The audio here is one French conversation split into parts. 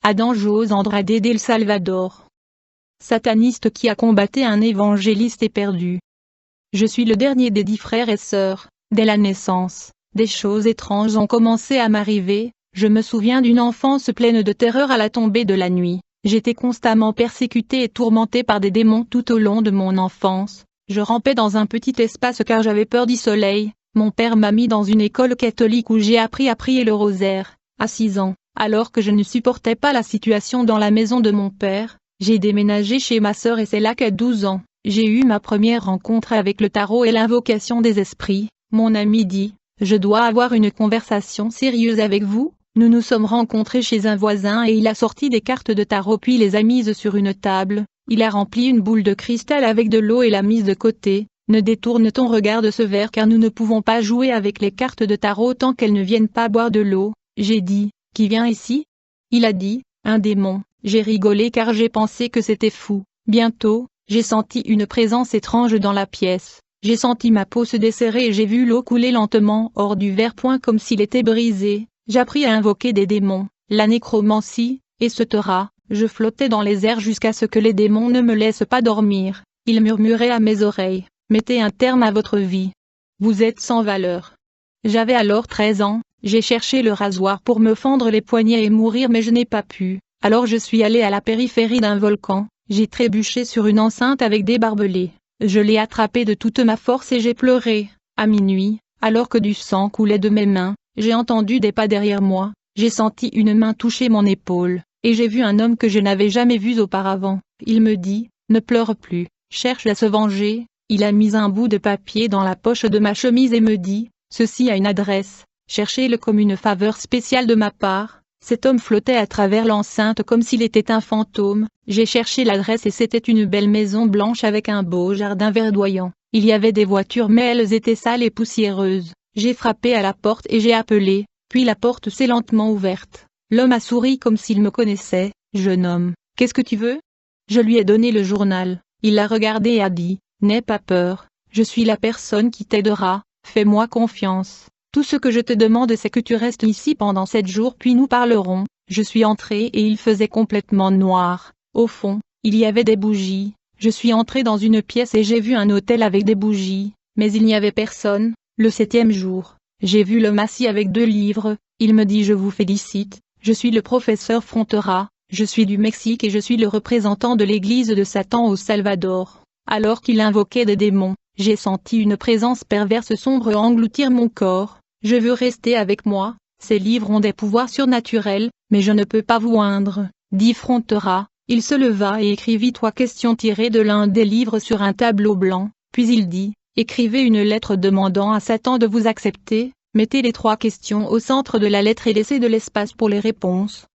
Adanjos Andrade d'El Salvador. Sataniste qui a combattu un évangéliste éperdu. Je suis le dernier des 10 frères et sœurs. Dès la naissance, des choses étranges ont commencé à m'arriver. Je me souviens d'une enfance pleine de terreur à la tombée de la nuit. J'étais constamment persécuté et tourmenté par des démons tout au long de mon enfance. Je rampais dans un petit espace car j'avais peur du soleil. Mon père m'a mis dans une école catholique où j'ai appris à prier le rosaire. À 6 ans, alors que je ne supportais pas la situation dans la maison de mon père, j'ai déménagé chez ma sœur et c'est là qu'à 12 ans, j'ai eu ma première rencontre avec le tarot et l'invocation des esprits. Mon ami dit, « Je dois avoir une conversation sérieuse avec vous ». Nous nous sommes rencontrés chez un voisin et il a sorti des cartes de tarot puis les a mises sur une table. Il a rempli une boule de cristal avec de l'eau et l'a mise de côté. Ne détourne ton regard de ce verre car nous ne pouvons pas jouer avec les cartes de tarot tant qu'elles ne viennent pas boire de l'eau. J'ai dit, « Qui vient ici ?» Il a dit, « Un démon ». J'ai rigolé car j'ai pensé que c'était fou. Bientôt, j'ai senti une présence étrange dans la pièce. J'ai senti ma peau se desserrer et j'ai vu l'eau couler lentement hors du verre comme s'il était brisé. J'appris à invoquer des démons, la nécromancie, etc. Je flottais dans les airs jusqu'à ce que les démons ne me laissent pas dormir. Ils murmuraient à mes oreilles, « Mettez un terme à votre vie. Vous êtes sans valeur. » J'avais alors 13 ans, j'ai cherché le rasoir pour me fendre les poignets et mourir mais je n'ai pas pu. Alors je suis allé à la périphérie d'un volcan, j'ai trébuché sur une enceinte avec des barbelés. Je l'ai attrapé de toute ma force et j'ai pleuré. À minuit, alors que du sang coulait de mes mains, j'ai entendu des pas derrière moi, j'ai senti une main toucher mon épaule, et j'ai vu un homme que je n'avais jamais vu auparavant. Il me dit, « Ne pleure plus, cherche à se venger ». Il a mis un bout de papier dans la poche de ma chemise et me dit, « Ceci a une adresse, cherchez-le comme une faveur spéciale de ma part ». Cet homme flottait à travers l'enceinte comme s'il était un fantôme. J'ai cherché l'adresse et c'était une belle maison blanche avec un beau jardin verdoyant. Il y avait des voitures mais elles étaient sales et poussiéreuses. J'ai frappé à la porte et j'ai appelé, puis la porte s'est lentement ouverte. L'homme a souri comme s'il me connaissait. « Jeune homme, qu'est-ce que tu veux ?» Je lui ai donné le journal. Il l'a regardé et a dit, « N'aie pas peur, je suis la personne qui t'aidera, fais-moi confiance. Tout ce que je te demande c'est que tu restes ici pendant 7 jours puis nous parlerons. » Je suis entré et il faisait complètement noir. Au fond, il y avait des bougies. Je suis entré dans une pièce et j'ai vu un autel avec des bougies, mais il n'y avait personne. Le 7e jour, j'ai vu l'homme assis avec 2 livres. Il me dit « Je vous félicite, je suis le professeur Frontera, je suis du Mexique et je suis le représentant de l'église de Satan au Salvador. » Alors qu'il invoquait des démons, j'ai senti une présence perverse sombre engloutir mon corps. « Je veux rester avec moi, ces livres ont des pouvoirs surnaturels, mais je ne peux pas vous oindre, » dit Frontera. Il se leva et écrivit 3 questions tirées de l'un des livres sur un tableau blanc, puis il dit, « Écrivez une lettre demandant à Satan de vous accepter, mettez les 3 questions au centre de la lettre et laissez de l'espace pour les réponses. »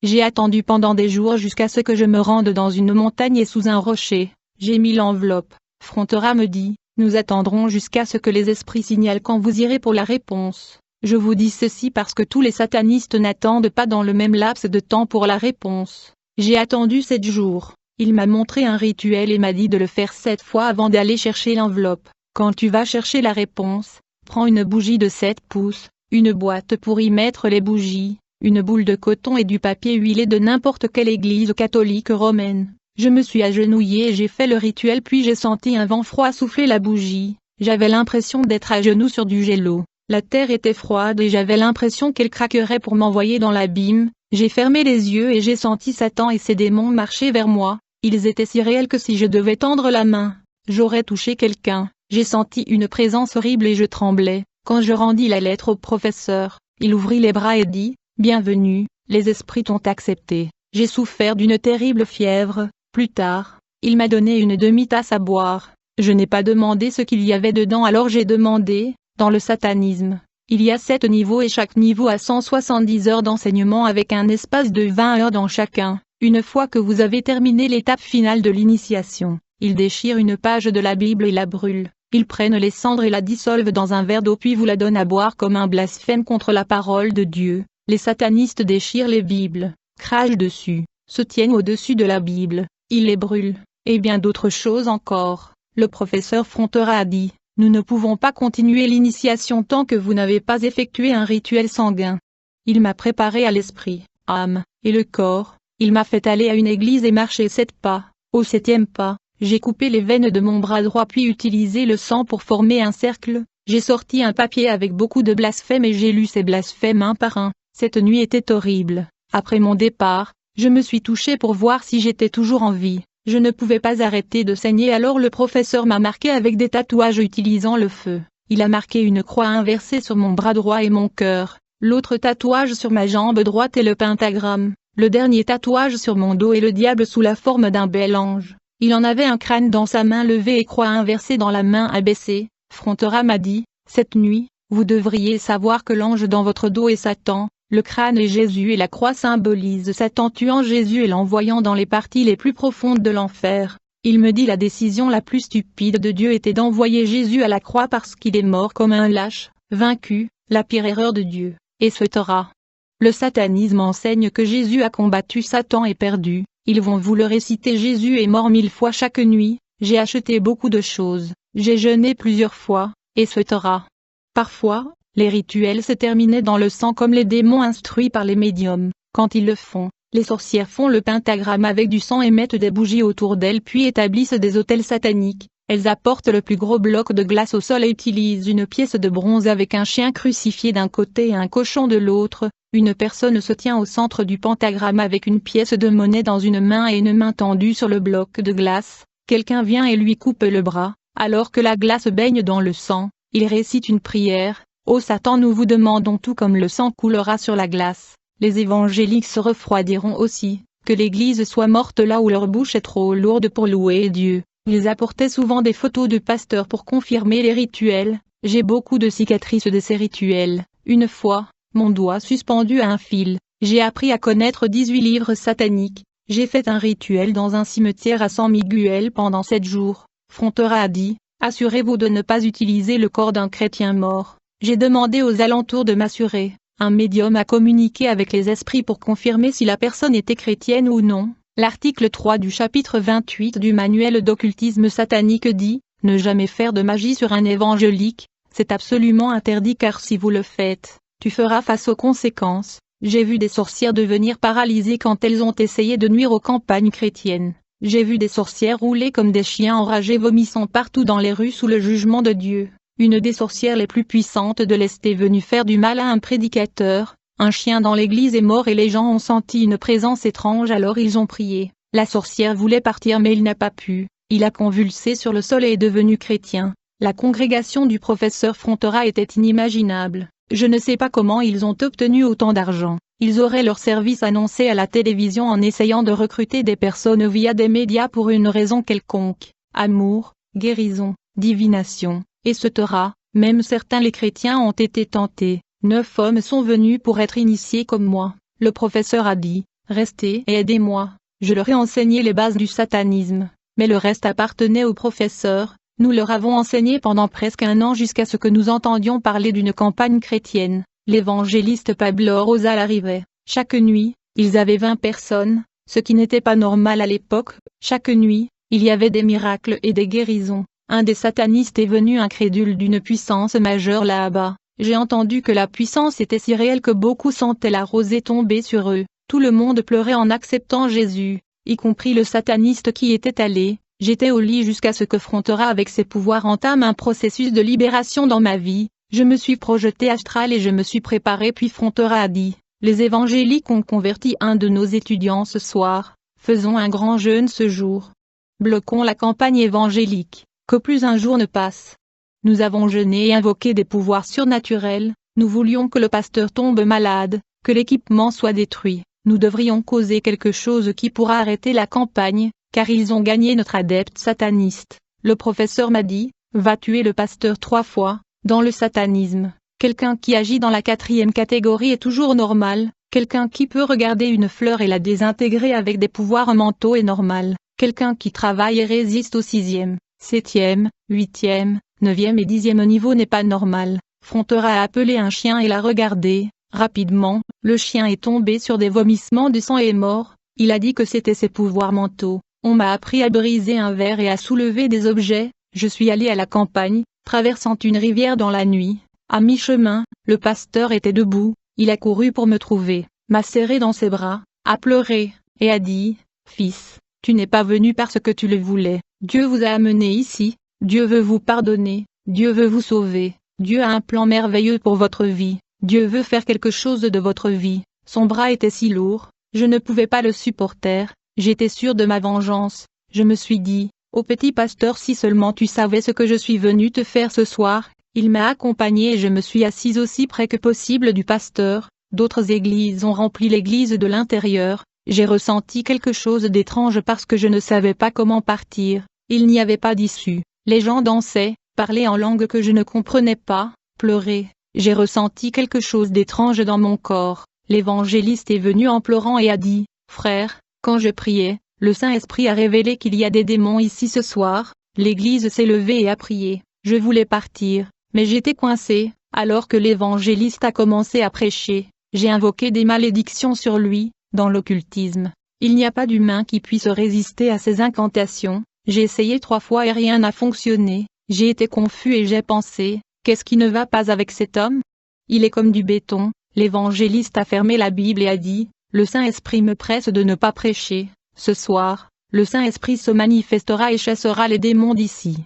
J'ai attendu pendant des jours jusqu'à ce que je me rende dans une montagne et sous un rocher. J'ai mis l'enveloppe. Frontera me dit, « Nous attendrons jusqu'à ce que les esprits signalent quand vous irez pour la réponse. » Je vous dis ceci parce que tous les satanistes n'attendent pas dans le même laps de temps pour la réponse. J'ai attendu 7 jours. Il m'a montré un rituel et m'a dit de le faire 7 fois avant d'aller chercher l'enveloppe. Quand tu vas chercher la réponse, prends une bougie de 7 pouces, une boîte pour y mettre les bougies, une boule de coton et du papier huilé de n'importe quelle église catholique romaine. Je me suis agenouillé et j'ai fait le rituel puis j'ai senti un vent froid souffler la bougie. J'avais l'impression d'être à genoux sur du gelo. La terre était froide et j'avais l'impression qu'elle craquerait pour m'envoyer dans l'abîme. J'ai fermé les yeux et j'ai senti Satan et ses démons marcher vers moi. Ils étaient si réels que si je devais tendre la main, j'aurais touché quelqu'un. J'ai senti une présence horrible et je tremblais. Quand je rendis la lettre au professeur, il ouvrit les bras et dit, « Bienvenue, les esprits t'ont accepté. » J'ai souffert d'une terrible fièvre. Plus tard, il m'a donné une demi-tasse à boire. Je n'ai pas demandé ce qu'il y avait dedans alors j'ai demandé. Dans le satanisme, il y a 7 niveaux et chaque niveau a 170 heures d'enseignement avec un espace de 20 heures dans chacun. Une fois que vous avez terminé l'étape finale de l'initiation, ils déchirent une page de la Bible et la brûlent. Ils prennent les cendres et la dissolvent dans un verre d'eau puis vous la donnent à boire comme un blasphème contre la parole de Dieu. Les satanistes déchirent les Bibles, crachent dessus, se tiennent au-dessus de la Bible, ils les brûlent, et bien d'autres choses encore. Le professeur Frontera a dit, « Nous ne pouvons pas continuer l'initiation tant que vous n'avez pas effectué un rituel sanguin. » Il m'a préparé à l'esprit, âme, et le corps. Il m'a fait aller à une église et marcher 7 pas. Au 7e pas, j'ai coupé les veines de mon bras droit puis utilisé le sang pour former un cercle. J'ai sorti un papier avec beaucoup de blasphèmes et j'ai lu ces blasphèmes un par un. Cette nuit était horrible. Après mon départ, je me suis touché pour voir si j'étais toujours en vie. Je ne pouvais pas arrêter de saigner, alors le professeur m'a marqué avec des tatouages utilisant le feu. Il a marqué une croix inversée sur mon bras droit et mon cœur, l'autre tatouage sur ma jambe droite est le pentagramme, le dernier tatouage sur mon dos est le diable sous la forme d'un bel ange. Il en avait un crâne dans sa main levée et croix inversée dans la main abaissée. Frontera m'a dit, cette nuit, vous devriez savoir que l'ange dans votre dos est Satan. Le crâne est Jésus et la croix symbolise Satan tuant Jésus et l'envoyant dans les parties les plus profondes de l'enfer. Il me dit la décision la plus stupide de Dieu était d'envoyer Jésus à la croix parce qu'il est mort comme un lâche, vaincu, la pire erreur de Dieu, et ce Torah. Le satanisme enseigne que Jésus a combattu Satan et perdu, ils vont vous le réciter. Jésus est mort 1000 fois chaque nuit, j'ai acheté beaucoup de choses, j'ai jeûné plusieurs fois, et ce Torah. Parfois, les rituels se terminaient dans le sang comme les démons instruits par les médiums. Quand ils le font, les sorcières font le pentagramme avec du sang et mettent des bougies autour d'elles puis établissent des autels sataniques. Elles apportent le plus gros bloc de glace au sol et utilisent une pièce de bronze avec un chien crucifié d'un côté et un cochon de l'autre. Une personne se tient au centre du pentagramme avec une pièce de monnaie dans une main et une main tendue sur le bloc de glace. Quelqu'un vient et lui coupe le bras, alors que la glace baigne dans le sang. Il récite une prière. Ô Satan, nous vous demandons tout comme le sang coulera sur la glace. Les évangéliques se refroidiront aussi, que l'Église soit morte là où leur bouche est trop lourde pour louer Dieu. Ils apportaient souvent des photos de pasteurs pour confirmer les rituels. J'ai beaucoup de cicatrices de ces rituels. Une fois, mon doigt suspendu à un fil, j'ai appris à connaître 18 livres sataniques. J'ai fait un rituel dans un cimetière à San Miguel pendant 7 jours. Frontera a dit, assurez-vous de ne pas utiliser le corps d'un chrétien mort. J'ai demandé aux alentours de m'assurer. Un médium a communiqué avec les esprits pour confirmer si la personne était chrétienne ou non. L'article 3 du chapitre 28 du manuel d'occultisme satanique dit, ne jamais faire de magie sur un évangélique, c'est absolument interdit car si vous le faites, tu feras face aux conséquences. J'ai vu des sorcières devenir paralysées quand elles ont essayé de nuire aux campagnes chrétiennes. J'ai vu des sorcières rouler comme des chiens enragés vomissant partout dans les rues sous le jugement de Dieu. Une des sorcières les plus puissantes de l'Est est venue faire du mal à un prédicateur. Un chien dans l'église est mort et les gens ont senti une présence étrange alors ils ont prié. La sorcière voulait partir mais il n'a pas pu. Il a convulsé sur le sol et est devenu chrétien. La congrégation du professeur Frontera était inimaginable. Je ne sais pas comment ils ont obtenu autant d'argent. Ils auraient leur service annoncé à la télévision en essayant de recruter des personnes via des médias pour une raison quelconque. Amour, guérison, divination. Et ce Torah, même certains les chrétiens ont été tentés. 9 hommes sont venus pour être initiés comme moi. Le professeur a dit, restez et aidez-moi. Je leur ai enseigné les bases du satanisme. Mais le reste appartenait au professeur. Nous leur avons enseigné pendant presque 1 an jusqu'à ce que nous entendions parler d'une campagne chrétienne. L'évangéliste Pablo Rosal arrivait. Chaque nuit, ils avaient 20 personnes, ce qui n'était pas normal à l'époque. Chaque nuit, il y avait des miracles et des guérisons. Un des satanistes est venu incrédule d'une puissance majeure là-bas. J'ai entendu que la puissance était si réelle que beaucoup sentaient la rosée tomber sur eux. Tout le monde pleurait en acceptant Jésus, y compris le sataniste qui était allé. J'étais au lit jusqu'à ce que Frontera avec ses pouvoirs entame un processus de libération dans ma vie. Je me suis projeté astral et je me suis préparé puis Frontera a dit, les évangéliques ont converti un de nos étudiants ce soir. Faisons un grand jeûne ce jour. Bloquons la campagne évangélique. Que plus un jour ne passe. Nous avons jeûné et invoqué des pouvoirs surnaturels, nous voulions que le pasteur tombe malade, que l'équipement soit détruit, nous devrions causer quelque chose qui pourra arrêter la campagne, car ils ont gagné notre adepte sataniste. Le professeur m'a dit, va tuer le pasteur 3 fois, dans le satanisme. Quelqu'un qui agit dans la 4e catégorie est toujours normal, quelqu'un qui peut regarder une fleur et la désintégrer avec des pouvoirs mentaux est normal, quelqu'un qui travaille et résiste au 6e. 7e, 8e, 9e et 10e niveau n'est pas normal. Frontera a appelé un chien et l'a regardé. Rapidement, le chien est tombé sur des vomissements de sang et est mort. Il a dit que c'était ses pouvoirs mentaux. On m'a appris à briser un verre et à soulever des objets. Je suis allé à la campagne, traversant une rivière dans la nuit. À mi-chemin, le pasteur était debout. Il a couru pour me trouver, m'a serré dans ses bras, a pleuré, et a dit, « Fils, tu n'es pas venu parce que tu le voulais, Dieu vous a amené ici, Dieu veut vous pardonner, Dieu veut vous sauver, Dieu a un plan merveilleux pour votre vie, Dieu veut faire quelque chose de votre vie. » Son bras était si lourd, je ne pouvais pas le supporter, j'étais sûr de ma vengeance, je me suis dit, « Ô petit pasteur, si seulement tu savais ce que je suis venu te faire ce soir. » Il m'a accompagné et je me suis assise aussi près que possible du pasteur. D'autres églises ont rempli l'église de l'intérieur. J'ai ressenti quelque chose d'étrange parce que je ne savais pas comment partir. Il n'y avait pas d'issue. Les gens dansaient, parlaient en langue que je ne comprenais pas, pleuraient. J'ai ressenti quelque chose d'étrange dans mon corps. L'évangéliste est venu en pleurant et a dit, « Frère, quand je priais, le Saint-Esprit a révélé qu'il y a des démons ici ce soir. » L'église s'est levée et a prié. Je voulais partir. Mais j'étais coincé, alors que l'évangéliste a commencé à prêcher, j'ai invoqué des malédictions sur lui, dans l'occultisme. Il n'y a pas d'humain qui puisse résister à ces incantations, j'ai essayé 3 fois et rien n'a fonctionné, j'ai été confus et j'ai pensé, qu'est-ce qui ne va pas avec cet homme? Il est comme du béton. L'évangéliste a fermé la Bible et a dit, le Saint-Esprit me presse de ne pas prêcher, ce soir, le Saint-Esprit se manifestera et chassera les démons d'ici.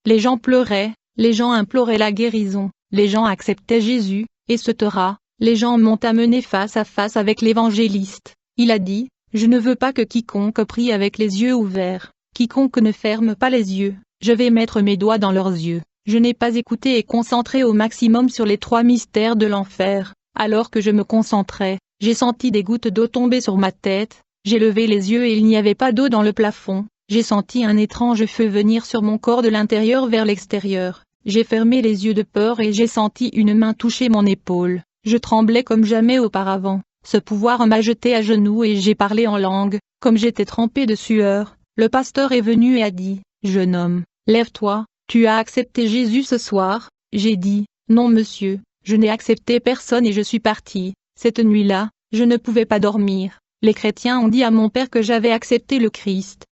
Les gens pleuraient. Les gens imploraient la guérison, les gens acceptaient Jésus, etc. Les gens m'ont amené face à face avec l'évangéliste. Il a dit, « Je ne veux pas que quiconque prie avec les yeux ouverts, quiconque ne ferme pas les yeux, je vais mettre mes doigts dans leurs yeux. » Je n'ai pas écouté et concentré au maximum sur les 3 mystères de l'enfer. Alors que je me concentrais, j'ai senti des gouttes d'eau tomber sur ma tête, j'ai levé les yeux et il n'y avait pas d'eau dans le plafond. J'ai senti un étrange feu venir sur mon corps de l'intérieur vers l'extérieur. J'ai fermé les yeux de peur et j'ai senti une main toucher mon épaule. Je tremblais comme jamais auparavant. Ce pouvoir m'a jeté à genoux et j'ai parlé en langue, comme j'étais trempé de sueur. Le pasteur est venu et a dit, « Jeune homme, lève-toi, tu as accepté Jésus ce soir ?» J'ai dit, « Non monsieur, je n'ai accepté personne et je suis parti. » Cette nuit-là, je ne pouvais pas dormir. Les chrétiens ont dit à mon père que j'avais accepté le Christ.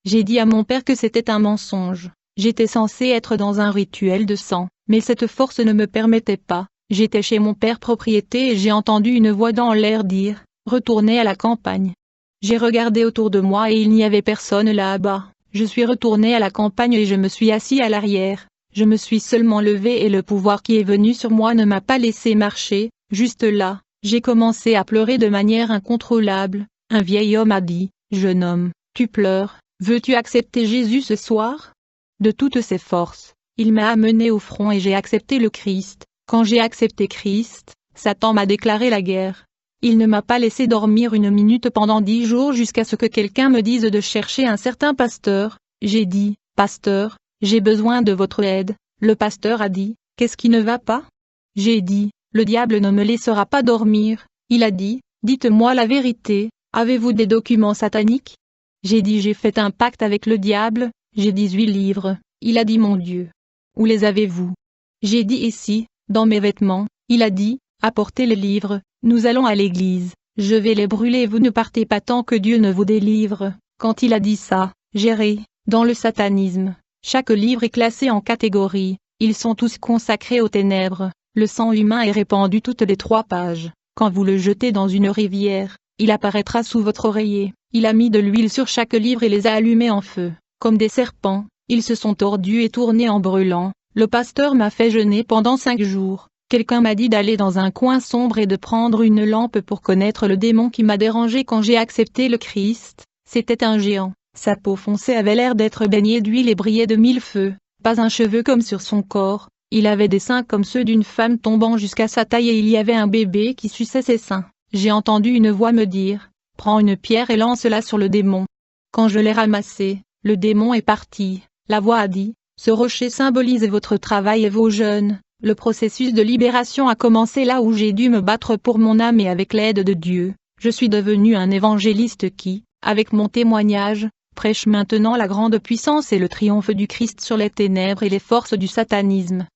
J'ai dit à mon père que c'était un mensonge. J'étais censé être dans un rituel de sang, mais cette force ne me permettait pas. J'étais chez mon père propriété et j'ai entendu une voix dans l'air dire, « Retournez à la campagne. » J'ai regardé autour de moi et il n'y avait personne là-bas. Je suis retourné à la campagne et je me suis assis à l'arrière. Je me suis seulement levé et le pouvoir qui est venu sur moi ne m'a pas laissé marcher. Juste là, j'ai commencé à pleurer de manière incontrôlable. Un vieil homme a dit, « Jeune homme, tu pleures, veux-tu accepter Jésus ce soir ?» De toutes ses forces, il m'a amené au front et j'ai accepté le Christ. Quand j'ai accepté Christ, Satan m'a déclaré la guerre. Il ne m'a pas laissé dormir une minute pendant 10 jours jusqu'à ce que quelqu'un me dise de chercher un certain pasteur. J'ai dit, « Pasteur, j'ai besoin de votre aide. » Le pasteur a dit, « Qu'est-ce qui ne va pas ?» J'ai dit, « Le diable ne me laissera pas dormir. » Il a dit, « Dites-moi la vérité, avez-vous des documents sataniques ?» J'ai dit, « J'ai fait un pacte avec le diable. J'ai 18 livres, il a dit mon Dieu. Où les avez-vous? J'ai dit ici, dans mes vêtements, il a dit, apportez les livres, nous allons à l'église, je vais les brûler et vous ne partez pas tant que Dieu ne vous délivre. Quand il a dit ça, j'ai ri. Dans le satanisme, chaque livre est classé en catégories, ils sont tous consacrés aux ténèbres, le sang humain est répandu toutes les 3 pages, quand vous le jetez dans une rivière, il apparaîtra sous votre oreiller, il a mis de l'huile sur chaque livre et les a allumés en feu. Comme des serpents, ils se sont tordus et tournés en brûlant. Le pasteur m'a fait jeûner pendant 5 jours. Quelqu'un m'a dit d'aller dans un coin sombre et de prendre une lampe pour connaître le démon qui m'a dérangé quand j'ai accepté le Christ. C'était un géant. Sa peau foncée avait l'air d'être baignée d'huile et brillait de 1000 feux. Pas un cheveu comme sur son corps. Il avait des seins comme ceux d'une femme tombant jusqu'à sa taille et il y avait un bébé qui suçait ses seins. J'ai entendu une voix me dire, « Prends une pierre et lance-la sur le démon. » Quand je l'ai ramassé, le démon est parti. La voix a dit, « Ce rocher symbolise votre travail et vos jeûnes. » Le processus de libération a commencé là où j'ai dû me battre pour mon âme et avec l'aide de Dieu, je suis devenu un évangéliste qui, avec mon témoignage, prêche maintenant la grande puissance et le triomphe du Christ sur les ténèbres et les forces du satanisme.